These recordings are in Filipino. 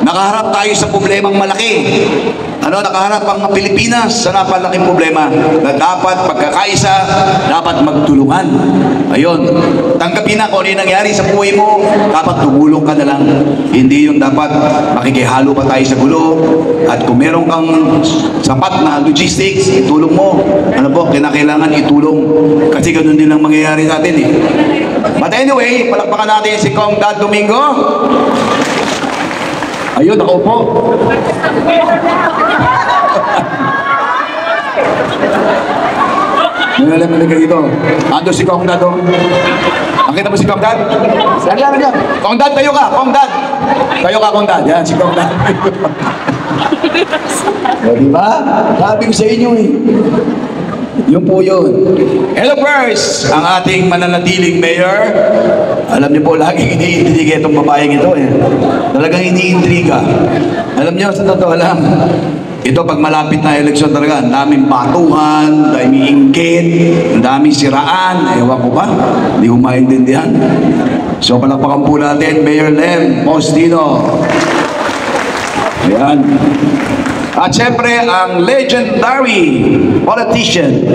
Nakaharap tayo sa problemang malaki. Nakaharap ang Pilipinas sa napalaking problema na dapat pagkakaisa, dapat magtulungan. Ayun, tanggapin na kung ano yung nangyari sa buhay mo, dapat tumulong ka na lang. Hindi yung dapat makikihalo pa tayo sa gulo. At kung meron kang sapat na logistics, itulong mo. Kinakailangan itulong. Kasi ganun din ang mangyayari sa atin eh. But anyway, palakpakan natin si Kong Dad Domingo. Ayun, ako po. Alam ka dito. Ando si Kong Dad. Nakita mo si Kong Dad? Yan. Kong Dad, tayo ka. Kong Dad. Tayo ka, Kong Dad. Yan, si Kong Dad. Diba? Sabi ko sa inyo eh. Yun po yun. Hello first, ang ating mananatiling mayor. Alam niyo po, laging iniintriga itong babaeng ito eh. Talagang iniintriga. Alam niyo, sa totoo lang, ito pag malapit na eleksyon talaga, ang daming batuhan, ang daming inggit, ang daming siraan. Ewan ko ba? Hindi ko maintindihan. So palakpakan po natin, Mayor Lem Faustino. Ayan. At syempre, ang legendary politician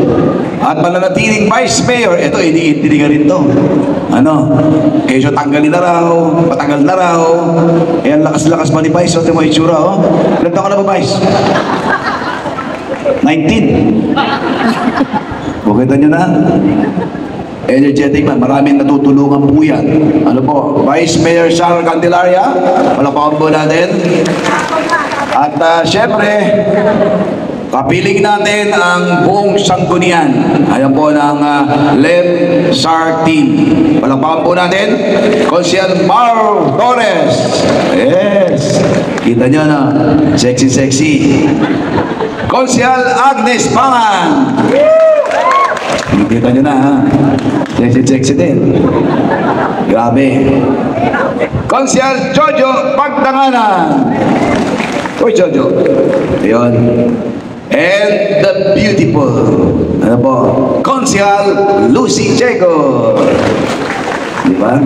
at mananatiling vice mayor, ito, iniintriga rin to. Kesyo tanggalin na raw, patagal na raw. Ayan, lakas-lakas pa ni Vice. Ito mo itsura, oh. Ilan taon ka na ba, Vice? 19. Bukita nyo na. Energetic man, maraming natutulungan po yan. Vice Mayor Sharon Candelaria, palapakan po natin. At syempre, kapiling natin ang buong sanggunian. Ayan po ng Lem SAR team. Palapakan po natin, Consiel Mar Torres. Yes. Kita nyo na, sexy. Consiel Agnes Pangan. Kita nyo na ha. Sexy din. Grabe. Consiel Jojo Pagtanganan. Uy, Jojo. Ayun. And the beautiful, Consiel Lucy Checo. Diba?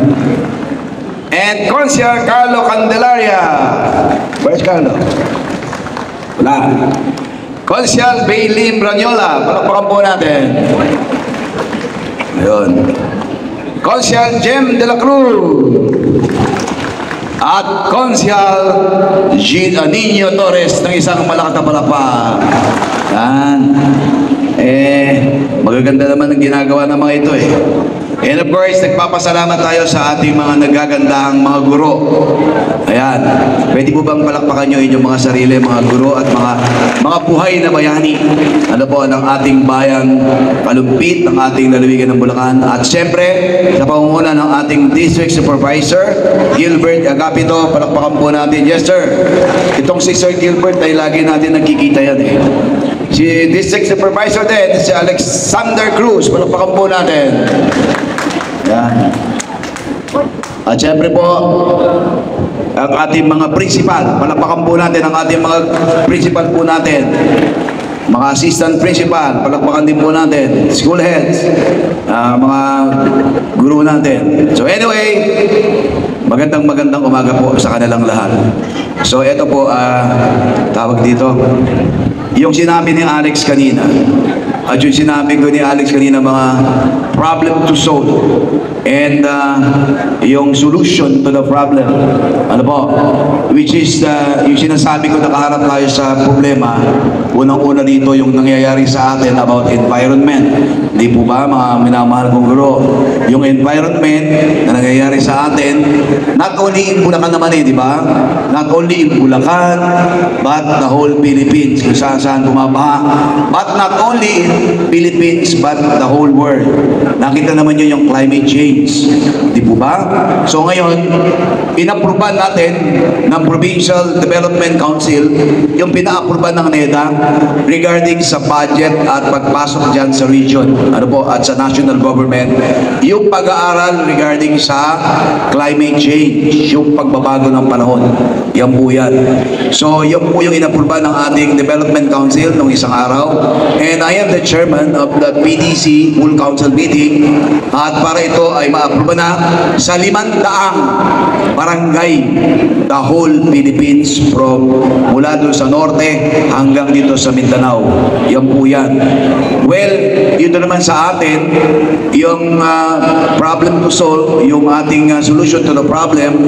And Consiel Carlo Candelaria. Where's Carlo? Wala. Consiel Bailey Branyola. Palakpakan po natin. Ayun. Consiel Jem de la Cruz. At Consiel Nino Torres ng isang malakas na palakpak. Yan. Magaganda naman ang ginagawa ng mga ito eh. And of course, nagpapasalamat tayo sa ating mga nagagandahang mga guro. Ayan. Pwede po bang palakpakan nyo inyong mga sarili, mga guro at mga buhay na bayani? Ng ating bayan Kalumpit, ng ating lalawigan ng Bulacan. At siyempre, sa pangunguna ng ating District Supervisor, Gilbert Agapito, palakpakan po natin. Yes, sir. Itong si Sir Gilbert ay lagi natin nagkikita yan eh. Si District Supervisor din, si Alexander Cruz, palakpakan po natin. Yan. At syempre po, ang ating mga principal, palakpakan po natin ang ating mga principal po natin. Mga assistant principal, palakpakan din po natin. School heads, mga guru natin. So anyway, magandang umaga po sa kanilang lahat. So ito po, tawag dito. Yung sinabi ni Alex kanina, at yung sinabi ko ni Alex kanina, mga problem to solve and yung solution to the problem, which is yung sinasabi ko, nakaharap tayo sa problema. Unang-una dito yung nangyayari sa atin about environment. Di po ba, mga minamahal kong guro, yung environment na nangyayari sa atin, not only in Bulacan naman di ba? Not only in Bulacan, but the whole Philippines, kung saan bumabaha. But not only in Philippines, but the whole world. Nakita naman nyo yung climate change. Di po ba? So ngayon, inapruban natin ng Provincial Development Council yung pina-apruban ng NEDA regarding sa budget at pagpasok dyan sa region. At sa national government, yung pag-aaral regarding sa climate change, yung pagbabago ng panahon. Yan po yan. So, yan po yung inapruban ng ating Development Council nung isang araw. And I am the chairman of the PDC Full Council meeting at para ito ay ma-approve na sa 500 barangay, the whole Philippines, from mula doon sa norte hanggang dito sa Mindanao. Yan po yan. Well, ito naman sa atin, yung problem to solve, yung ating solution to the problem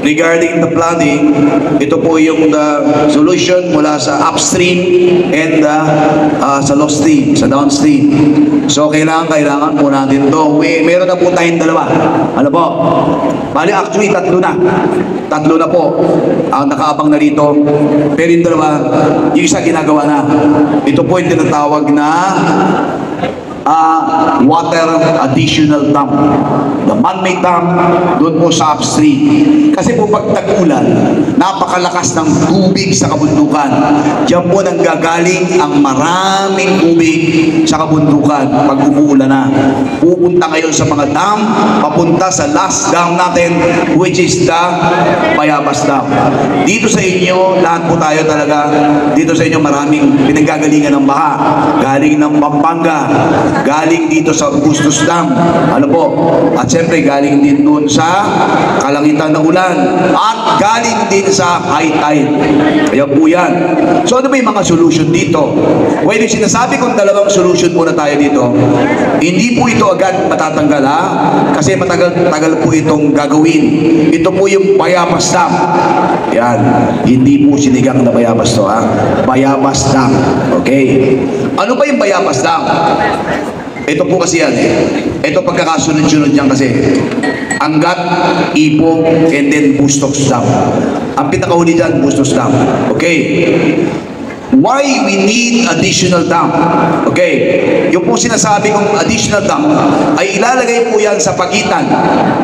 regarding the flooding, ito po yung the solution mula sa upstream and sa low stream, sa downstream. So, kailangan po natin ito. Meron na po tayong dalawa. Ano po? Bali, actually, tatlo na po ang nakaabang na rito. Pero yung dalawa, yung isa ginagawa na. Ito po yung tinatawag na water additional dam. The man-made dam doon po sa upstream. Kasi po pag tag-ulan, napakalakas ng tubig sa kabundukan. Diyan po nanggagaling ang maraming tubig sa kabundukan pag umuulan na. Pupunta ngayon sa mga dam, papunta sa last dam natin, which is the Bayabas Dam. Dito sa inyo, lahat po tayo talaga, dito sa inyo maraming pinanggagalingan ng baha. Galing ng Pampanga, galing dito sa Bustos Dam, ano po, at siyempre galing din doon sa kalangitan ng ulan, at galing din sa high tide. Kaya po yan. So ano ba yung mga solution dito? Well, yung sinasabi kong dalawang solution muna tayo dito, hindi po ito agad matatanggal, ha? Kasi matagal po itong gagawin. Ito po yung Bayabas Dam. Yan. Hindi po sinigang na Bayabas to, ha? Bayabas Dam. Okay? Ano ba yung Bayabas Dam? Ito po kasi yan. Ito pagkakasunod-sunod yan kasi. Angat, Ipo, and then Bustos Dam. Ang pinakahuli dyan, Bustos Dam. Okay? Why we need additional dam? Okay, yung po sinasabi kong additional dam ay ilalagay po yan sa pagitan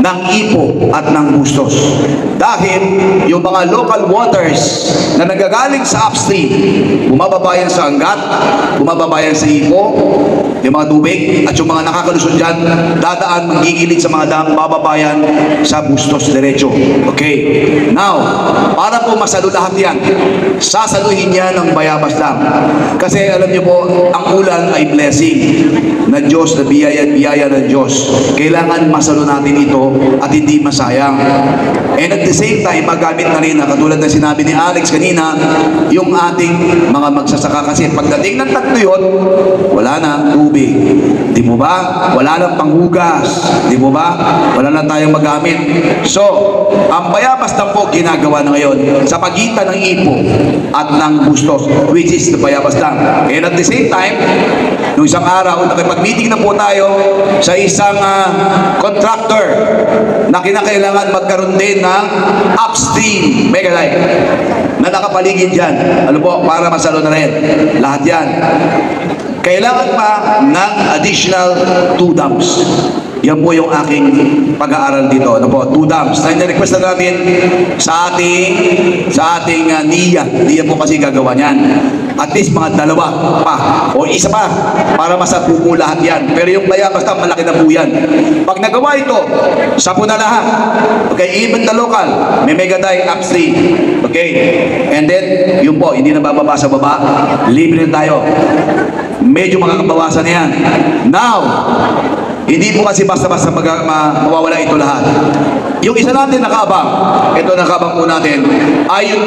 ng Ipo at ng Bustos. Dahil yung mga local waters na nagagaling sa upstream, bumababayan sa Angat, bumababayan sa Ipo, yung mga tubig, at yung mga nakakalusot dyan, dadaan, magigilid sa mga dam, bababayan sa Bustos diretso. Okay, now, para po masalo lahat yan, sasaluhin niya ng Bayabas Dam. Kasi alam niyo po, ang ulan ay blessing na Diyos, na biyaya ng Diyos. Kailangan masalo natin ito at hindi masayang. And at the same time, magamit na rin, katulad na sinabi ni Alex kanina, yung ating mga magsasaka. Kasi pagdating ng tatlo yun, wala na tubig. Di mo ba? Wala nang panghugas. Di mo ba? Wala na tayong magamit. So, ang Bayabas Dam po ginagawa na ngayon sa pagitan ng Ipo at ng Bustos, which is the Bayabas Dam. And at the same time, nung isang araw, nakipag-meeting na po tayo sa isang contractor na kinakailangan magkaroon din ng upstream megalite na nakapaligid dyan. Ano po? Para masalo na rin. Lahat yan. Kailangan pa ng additional 2 dams. Yan po yung aking pag-aaral dito. Ano po? 2 dams. Na request na natin sa ating NIA. NIA po kasi gagawa niyan. At least mga 2 pa. O isa pa. Para masapo po lahat yan. Pero yung Bayabas Dam, malaki na po yan. Pag nagawa ito, sapo na lahat. Okay? Even the local, may megadine upstream. Okay? And then, yun po, hindi na bababa sa baba. Libre na tayo. Medyo makakabawasan na yan. Now, hindi po kasi basta-basta mawawala ito lahat. Yung isa natin nakaabang, ito nakaabang po natin, ay yung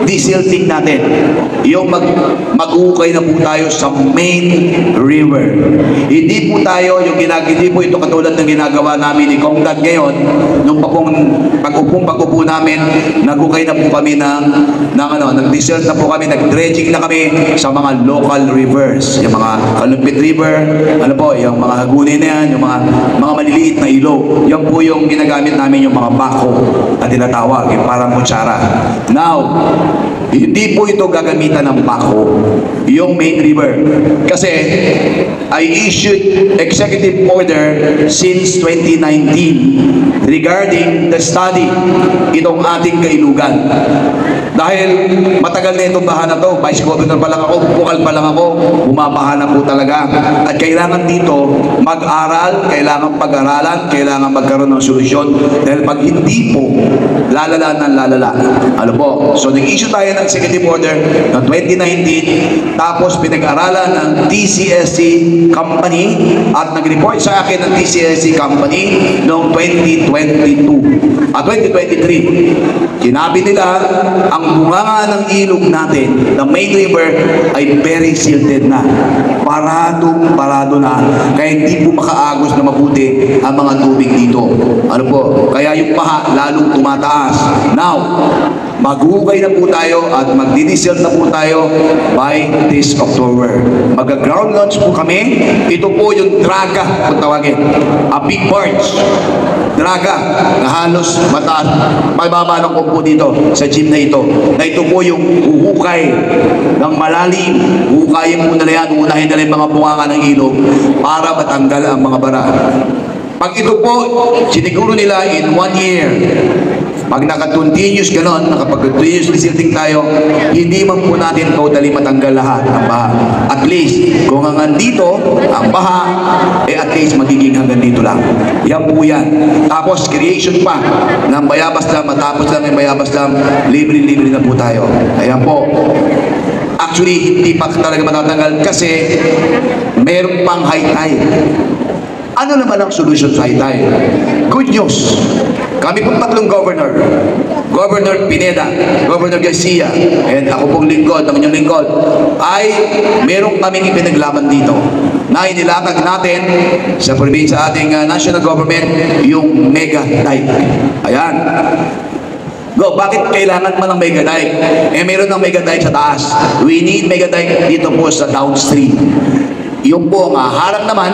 desilting natin. Yung mag-ukay na po tayo sa main river. Hindi po tayo, hindi po ito katulad ng ginagawa namin ni Kongdad ngayon, nung pag-upo namin, nag-ukay na po kami nag-desert na po kami, nag-dredging na kami sa mga local rivers. Yung mga Kalumpit River, ano po, yung mga Hagunin na yan, yung mga maliliit na ilog. Yan po yung ginagamit namin, yung mga bako na tinatawag, yung parang kutsara. Now, hindi po ito gagamitan ng bako, yung main river. Kasi, I issued executive order since 2019 regarding the study itong ating kailugan. Dahil matagal na itong baha na to, vice governor pa lang ako, bukal pa lang ako, bumabaha na po talaga. At kailangan dito mag-aral, kailangan pag-aralan, kailangan magkaroon ng solusyon. Dahil pag hindi po, lalala ng lalala. Ano po? So nag-issue tayo ng executive order ng 2019, tapos pinag-aralan ng TCSC company at nag-report sa akin ng TCSC company noong 2022 at 2023. Sinabi nila, ang bunganga ng ilog natin, the main river, ay very silted na. Parado na. Kaya hindi po makaagos na mabuti ang mga tubig dito. Ano po? Kaya yung baha lalong tumataas. Now, maghuhukay na po tayo at magdidisel na po tayo by this October. Mag-ground launch po kami. Ito po yung draga, kung tawagin. A big barge. Draga na halos mataas. Mababa ng po dito sa gym na ito. Na ito po yung huhukay ng malalim. Huhukayin po nila yan. Unahin nila yung mga bunganga ng ilog para matanggal ang mga bara. Pag ito po, siniguro nila in 1 year. Pag naka-continuous ganon, nakapag-continuous silting tayo, hindi man po natin totally matanggal lahat ang baha. At least, kung hanggang dito, ang baha, at least magiging hanggang dito lang. Yan po yan. Tapos, creation pa ng Bayabas Dam, matapos lang yung Bayabas Dam, libre-libre na po tayo. Ayan po. Actually, hindi pa talaga matatanggal kasi meron pang high tide. Ano naman ang solution sa high tide? Good news. Kami pong tatlong governor, Governor Pineda, Governor Garcia, and ako pong lingkod, ang inyong lingkod, ay meron kaming ipinaglaban dito na inilatag natin sa probinsya ating national government yung mega dike. Ayan. Go, bakit kailangan man ng mega dike? Eh, meron ng mega dike sa taas. We need mega dike dito po sa downstream. Yung po ang harang naman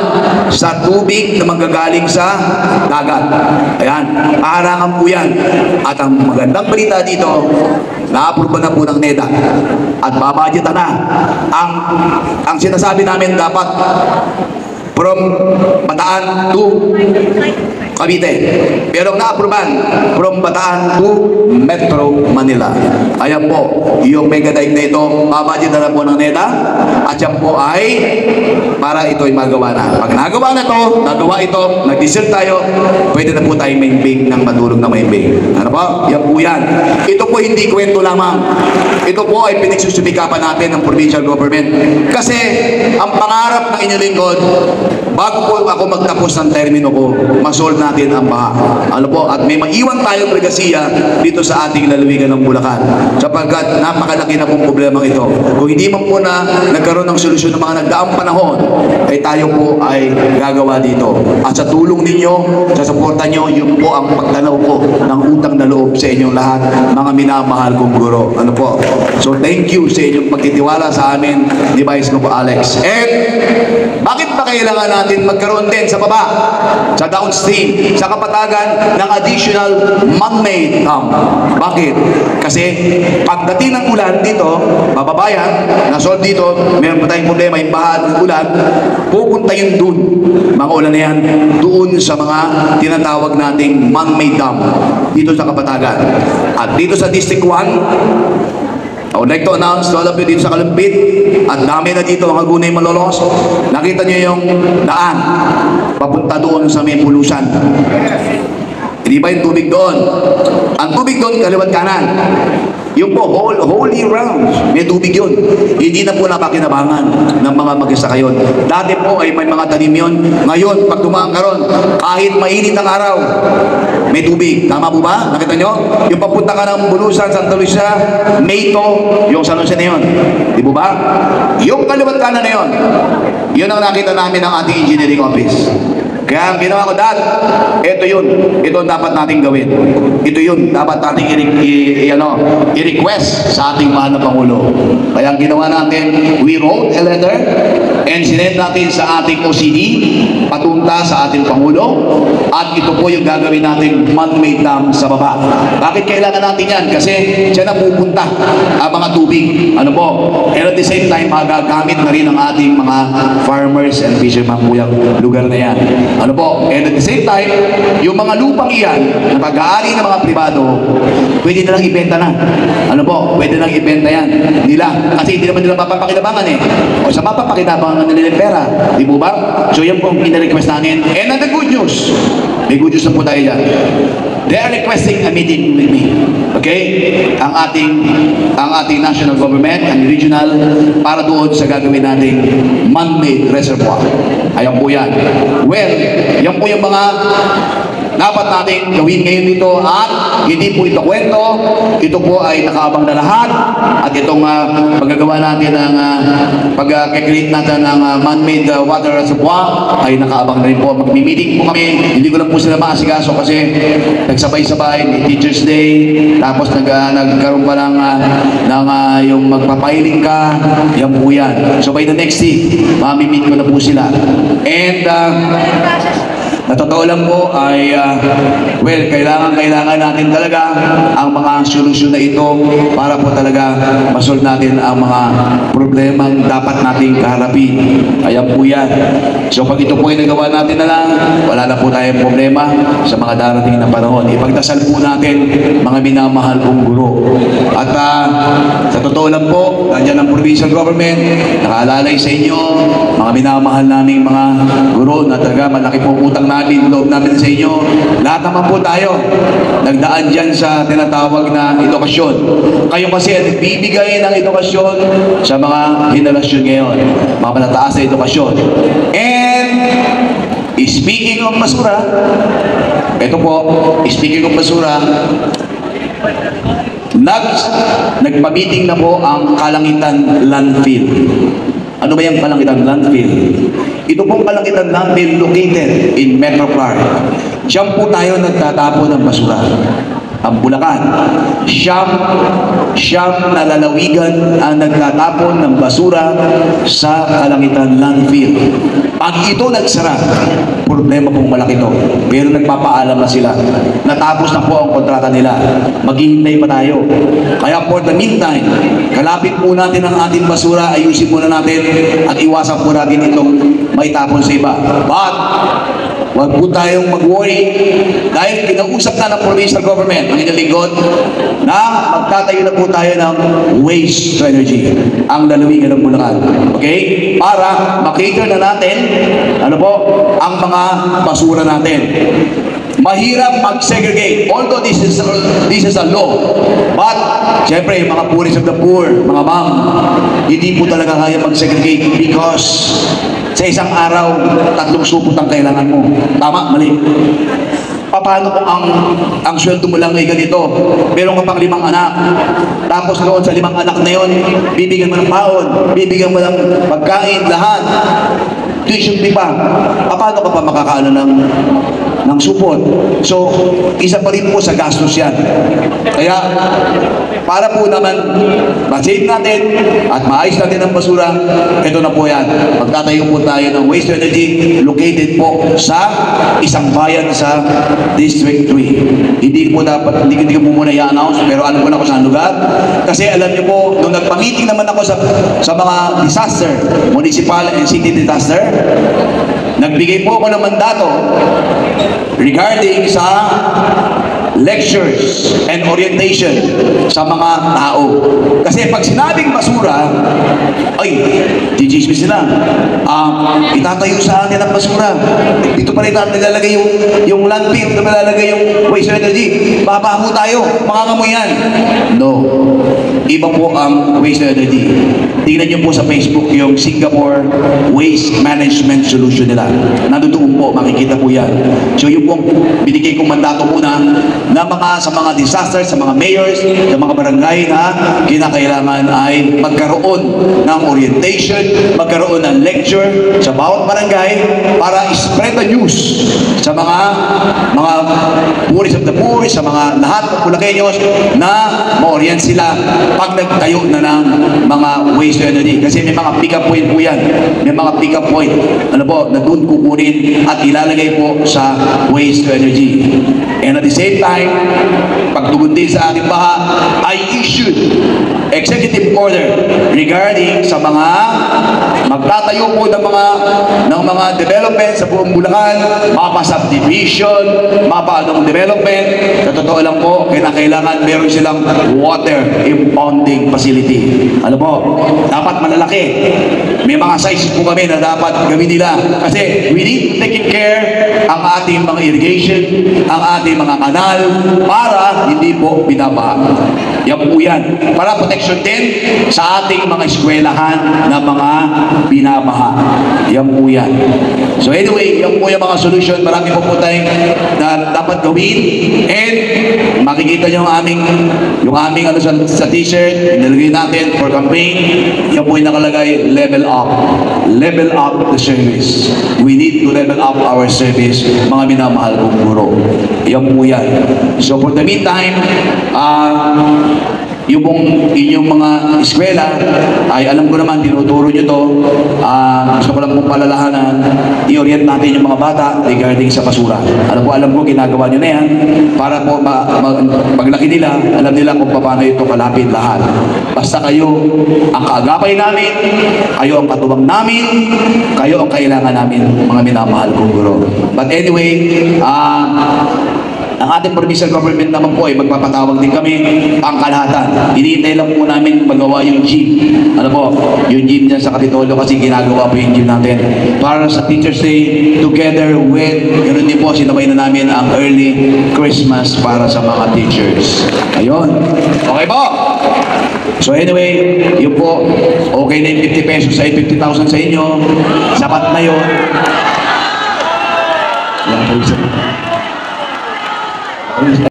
sa tubig na manggagaling sa dagat. Ayan, harangan po yan. At ang magandang balita dito, na-approve na po ng NEDA. At babadgetan na. Ang sinasabi namin dapat from Bataan to Cavite. Pero ang na-approvean from Bataan to Metro Manila. Ayan po, yung mega dike na ito, babadgetan na po ng NEDA. At yan po ay para ito ay magawa na. Pag nagawa na ito, nagawa ito, nag-diesel tayo, pwede na po tayo main-bake ng madurog na main-bake. Ano po? Yan po yan. Ito po hindi kwento lamang. Ito po ay pinagsusubikapan natin ng provincial government. Kasi ang pangarap ng inyong lingkod, bago po ako magtapos ng termino ko, masolve natin ang baha. Ano po? At may maiwan tayong regasiya dito sa ating lalawigan ng Bulacan. Sapagkat napakalaki na pong problema ito. Kung hindi man po na nagkaroon ng solusyon ng mga nagdaang panahon, ay tayo po ay gagawa dito. At sa tulong ninyo, sa suporta nyo, yun po ang pagtanaw ko ng utang na loob sa inyong lahat, mga minamahal kong guro. Ano po? So thank you sa inyong pagtitiwala sa amin ni Vice Gov. Alex. And bakit pa kailangan natin magkaroon din sa baba, sa downstream, sa kapatagan ng additional man-made dam? Bakit? Kasi pagdating ng ulan dito, bababayan, nasolve dito, meron pa tayong problema, yung baha ng ulan, pupunta yun dun, mga ulan na yan, doon sa mga tinatawag nating man-made dam, dito sa kapatagan. At dito sa District 1, I would like to announce to all of you dito sa Kalumpit, at dami na dito mga gunay malolos. Nakita nyo yung daan papunta doon sa may Bulusan. Hindi ba yung tubig doon? Ang tubig doon, kaliwat kanan. Yung po, whole year round, may tubig yun. Hindi na po napakinabangan ng mga mag-isaka yun. Dati po ay may mga tanim yun. Ngayon, pag dumaan ka ron, kahit mainit ang araw, may tubig. Tama po ba? Nakita nyo? Yung papunta ka ng Bulusan, Santa Lucia, Mayto, yung San Jose na yun. Di po ba? Yung kaliwat kanan na yun, yun ang nakita namin ng ating engineering office. Kaya ang ginawa ko, Dad, ito yun. Ito ang dapat nating gawin. Ito yun, dapat nating i-request sa ating mahal na Pangulo. Kaya ang ginawa natin, we wrote a letter and sinend natin sa ating OCD, patunta sa ating Pangulo, at ito po yung gagawin nating man-made dam sa baba. Bakit kailangan natin yan? Kasi dyan na pupunta ang mga tubig. Ano po? And at the same time, magagamit na rin ang ating mga farmers and fishermen po yung lugar na yan. Ano po? And at the same time, yung mga lupang iyan, na pag-aari ng mga pribado, pwede nilang ibenta na. Ano po? Pwede nilang ibenta yan nila. Kasi hindi naman nila mapapakinabangan eh. O sa mapapakinabangan nila yung pera. Di po ba? So yan po ang pinarequest namin. And the good news, may good news na po tayo dyan. They are requesting a meeting with me. Okay? Ang ating national government, ang regional, para doon sa gagawin nating man-made reservoir. Ayan po yan. Well, yan po yung mga dapat natin gawin ngayon dito at hindi po ito kwento. Ito po ay nakaabang na lahat at itong paggagawa natin ng pag-create natin ng man-made water reservoir ay nakaabang na rin po. Mag-meeting po kami. Hindi ko lang po sila maasikaso kasi nagsabay-sabay, may Teachers Day, tapos nagkaroon pa ng yung magpapiling ka, yan po yan. So by the next week, mamimit ko na po sila. And na totoo lang po ay, well, kailangan natin talaga ang mga solusyon na ito para po talaga masolve natin ang mga problemang dapat nating kaharapin. Ayan po yan. So pag ito po ay nagawa natin na lang, wala na po tayong problema sa mga darating na panahon. Ipagdasal po natin mga minamahal kong guro. At sa totoo lang po, nandiyan ang provincial government, nakaalalay sa inyo, mga minamahal naming mga guro na talaga malaki po utang namin, loob namin sa inyo. Lahat naman po tayo nagdaan dyan sa tinatawag na edukasyon. Kayo kasi ay nagbibigay ng edukasyon sa mga henerasyon ngayon, mga malataas na edukasyon. And speaking of basura, ito po, speaking of basura, nagpa-meeting na po ang Kalangitan Landfill. Ano ba yung Kalangitan Landfill? Ito pong Kalangitan Landfill located in Metro Clark. Diyan po tayo nagtatapon ng basura. Ang Bulacan, siyam na lalawigan ang nagtatapon ng basura sa Kalangitan Landfill. Pag ito nagsara, problema pong malaki ito. Pero nagpapaalam na sila. Natapos na po ang kontrata nila. Maghihintay pa tayo. Kaya for the meantime, kalapit po natin ang ating basura, ayusin po na natin at iwasan po natin itong maitapon sa iba. But, huwag po tayong mag-worry dahil kinausap na ng provincial government, ang inyong lingkod, na magtatayo na po tayo ng waste to energy, ang lalawigan ng Bulacan. Okay? Para makater na natin, ano po, ang mga basura natin. Mahirap mag-segregate. Although this is a law. But, siyempre, mga poorest of the poor, mga ma'am, hindi po talaga kaya mag-segregate because sa isang araw, 3 supot ang kailangan mo. Tama? Mali. Paano kung ang sweldo mo lang ay ganito, meron ka pang 5 anak, tapos doon sa 5 anak na yun, bibigyan mo ng paon, bibigyan mo ng pagkain, lahat, tuition fee pa. Paano ka pa makakaano ng supot? So, isa pa rin po sa gastos yan. Kaya, para po naman ma-save natin at maayos natin ang basura, ito na po yan. Magtatayo po tayo ng waste to energy located po sa isang bayan sa District 3. Hindi ko po muna i-announce, pero alam ko na kung saan lugar. Kasi alam niyo po, nung nagpa-meeting naman ako sa mga disaster, municipal and city disaster, nagbigay po ako ng mandato regarding sa lectures and orientation sa mga tao. Kasi pag sinabing basura, ay, di-dismiss nila. Itatayo sa atin ang basura. Dito pa rin nilalagay yung landfill, dito nilalagay yung waste energy. Baba mo tayo, mangangamoy yan. No. Iba po ang waste energy. Tingnan nyo po sa Facebook yung Singapore Waste Management Solution nila. Nandoon po, makikita po yan. So yung pong binigay kong mandato muna na sa mga disaster, sa mga mayors, sa mga barangay na kinakailangan ay magkaroon ng orientation, magkaroon ng lecture sa bawat barangay para spread the news sa mga poorest of the poor, sa mga lahat ng Bulakeños na ma-orient sila pag nagtayo na ng mga waste to energy. Kasi may mga pick-up point po yan. May mga pick-up point. Ano po, na doon kukunin at ilalagay po sa waste to energy. And at the same time, pagtugon din sa ating baha, I issued executive order regarding sa mga magtatayo po ng mga development sa buong Bulacan, mapa-subdivision, mapa-anong development. Sa totoo lang po, kailangan meron silang water impounding facility. Alam mo, dapat malalaki. May mga sizes po kami na dapat gawin nila. Kasi we need to take care ang ating mga irrigation, ang ating mga kanal, para hindi po binabaha. Yan po yan. Para protection din sa ating mga eskwelahan na mga binabaha. Yan po yan. So anyway, yan po yung mga solution. Marami po tayong na dapat gawin. And makikita nyo yung aming ano sa t-shirt, inilagay natin for campaign. Yan po yung nakalagay, level up. Level up the service. We need to level up our service, mga minamahal kong guro. Yan po yan. So for the meantime, yung inyong mga eskwela, ay alam ko naman, tinuturo nyo to. Gusto ko lang pong palalahanan, i-orient natin yung mga bata regarding sa basura. Alam ko, ginagawa nyo na yan, para po paglaki nila, alam nila kung paano ito kalapit lahat. Basta kayo ang kaagapay namin, kayo ang katuwang namin, kayo ang kailangan namin, mga minamahal kong guro. But anyway, ang ating provincial government naman po ay magpapatawag din kami pangkalahatan. Hinihintay lang po namin magawa yung gym. Ano po, yung gym dyan sa Kapitolyo kasi ginagawa po yung gym natin. Para sa Teachers Day, together with, ganoon din po, sinabay na namin ang early Christmas para sa mga teachers. Ayun. Okay po? So anyway, yun po, okay na yung 50 pesos sa 50,000 sa inyo. Sapat na yun. Yan po